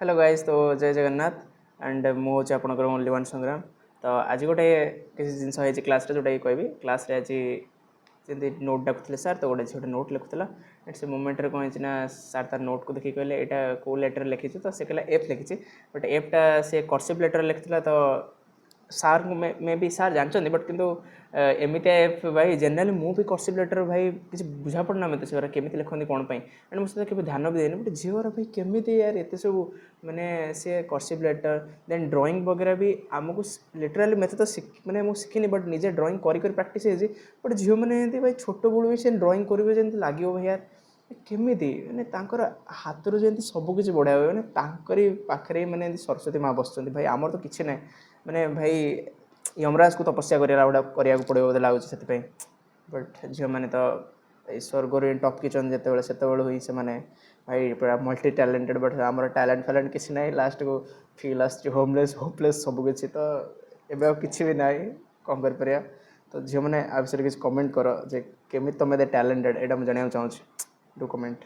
Hello guys, तो जय Jagannath and मु हूँ आपंकर ओनली वन संग्राम। तो आज गोटे किसी जिन क्लास जोटा कहबी क्लास आज जमी नोट डाकुले सार तो गोटे झील नोट लिखुला एंड से मोमेंट कौन है सार तार नोट को देखिए कहले यहाँ कौ लेटर लिखी तो से कहला एफ लिखी बट एफटा से कर्सिव लेटर लिखी तो सार मे बी सार जानते बट किंतु एमती एफ भाई जेनराली मु भी कर्सिव लेटर भाई किसी बुझा पड़ना मत से केमी लिखती कौन एंड मुझे के ध्यान भी देनी बट झीवर भाई केमी यार एत सब मैंने सी कर्सिव लेटर देन ड्राइंग वगैरह भी आमको लिटराली मत तो मैंने मुझे शिखिनी बट निजे ड्राइंग कर प्राक्ट बट झील मैंने भाई छोट बड़ू भी से ड्राइंग करेंगे जमी लगे भाई यार केमी मैंने हाथ रू जमी सबकि बढ़िया हुए मैंने पाखे मैंने सरस्वती माँ बस भाई आमर तो किसी ना मैंने भाई यमराज को तपस्या करा पड़ो बोलते लगुच से बट झील मैंने तो स्वर्ग टपकीचंद जिते से ही से भाई पूरा मल्टी टैलेंटेड बट आमर टैलेंट फैलेंट किसी ना लास्ट को फिल होमलेस होपलेस सबकि तो एवं किसी भी ना कौन कर तो झील मैंने आ विषय किसी कमेंट कर जे केमी तुम टैलेंटेड यहाँ मुझे जानना चाहिए डू कमेंट।